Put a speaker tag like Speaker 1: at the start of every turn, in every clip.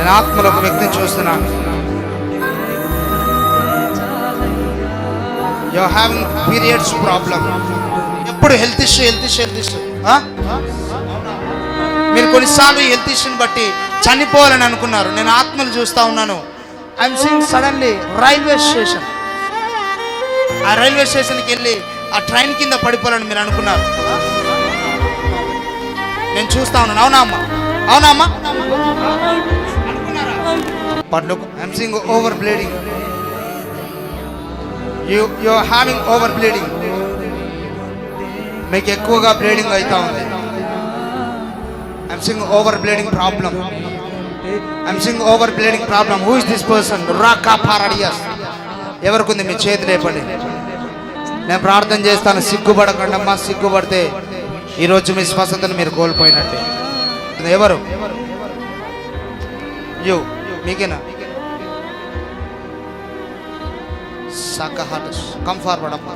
Speaker 1: నేను ఆత్మలో ఒక వ్యక్తిని చూస్తున్నాను. You are having periods problem. ఎప్పుడు హెల్త్ ఇష్యూ. మీరు కొన్నిసార్లు హెల్త్ ఇష్యూని బట్టి చనిపోవాలని అనుకున్నారు. నేను ఆత్మలు చూస్తా ఉన్నాను. I'm seeing suddenly railway station. ఆ రైల్వే స్టేషన్కి వెళ్ళి ఆ ట్రైన్ కింద పడిపోవాలని మీరు అనుకున్నారు. నేను చూస్తా ఉన్నాను. అవునా అమ్మా? But look, I'm seeing over bleeding. You are having over bleeding. మీకు ఎక్కువగా బ్లీడింగ్ అవుతా ఉంది. I'm seeing over bleeding problem. Who is this person? రాకా పారాడియస్. ఎవరికి ఉంది? మీ చేతి లేపండి. నేను ప్రార్థన చేస్తాను. సిగ్గుపడకండి అమ్మా. సిగ్గుపడితే ఈరోజు మీ స్వస్థతను మీరు కోల్పోయినట్టే. ఎవరు? మీకేనా? సాకహాటస్, కమ్ ఫార్వర్డ్ అమ్మా.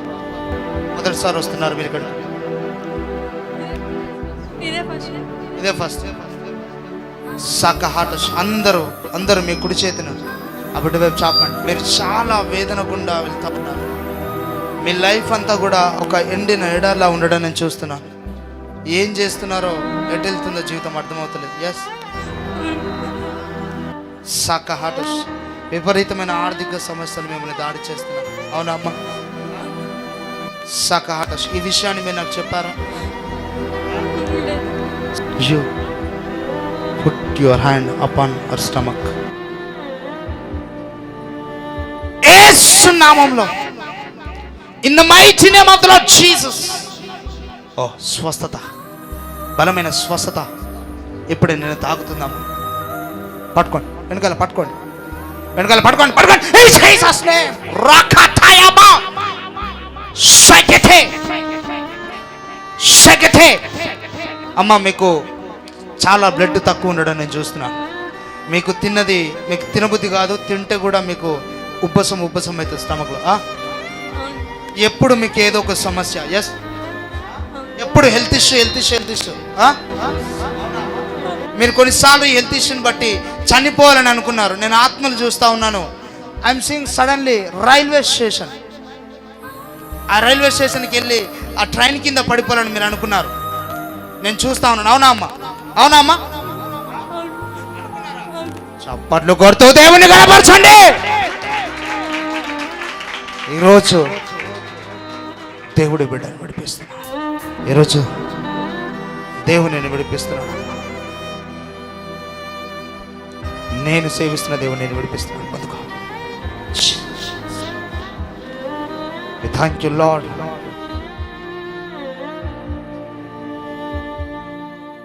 Speaker 1: మొదటిసారి వస్తున్నారు మీరు ఇక్కడ? ఇదే ఫస్ట్. సాకహాటస్. అందరూ మీ కుడి చేతిని ఆ బిడ్డ వైపు చాపండి. మీరు చాలా వేదన గుండా వెళ్తా ఉన్నారు. మీ లైఫ్ అంతా కూడా ఒక ఎండిన ఎడారిలా ఉండడం నేను చూస్తున్నాను. ఏం చేస్తున్నారో, ఎటు వెళ్తుందో జీవితం అర్థమవుతలేదు. ఎస్, సాకహాటస్. విపరీతమైన ఆర్థిక సమస్యలు మిమ్మల్ని దాడి చేస్తున్నారు. అవునా అమ్మ? సాకహాటస్. ఈ విషయాన్ని మీరు నాకు చెప్పారా? You put your hand upon her stomach. యేసు నామములో, in the mighty name of the Lord Jesus. ఓ స్వస్థత, బలమైన స్వస్థత ఇప్పుడు నేను తాగుతున్నాము. పట్టుకోండి, వెనకాల పట్టుకోండి. In Jesus name. రాకతాయమా షగతే. అమ్మ, మీకు చాలా బ్లడ్ తక్కువ ఉండడం నేను చూస్తున్నాను. మీకు తినబుద్ధి కాదు. తింటే కూడా మీకు ఉబ్బసం అవుతుంది స్టమక్లో. ఎప్పుడు మీకు ఏదో ఒక సమస్య. ఎస్, ఎప్పుడు హెల్త్ ఇష్యూ. మీరు కొన్నిసార్లు హెల్త్ ఇష్యూని బట్టి చనిపోవాలని అనుకున్నారు. నేను ఆత్మలు చూస్తా ఉన్నాను. I'm seeing suddenly railway station. ఆ రైల్వే స్టేషన్కి వెళ్ళి ఆ ట్రైన్ కింద పడిపోవాలని మీరు అనుకున్నారు. నేను చూస్తా ఉన్నాను. అవునా అమ్మా? చప్పట్లు కొడుతూ దేవుని కనపరచండి. ఈరోజు దేవుడి బిడ్డను విడిపిస్తున్నాను. ఈరోజు దేవుని విడిపిస్తున్నాను. నేను సేవిస్తున్న దేవుని నేను విడిపిస్తున్నాను. బతుకో. Thank you lord.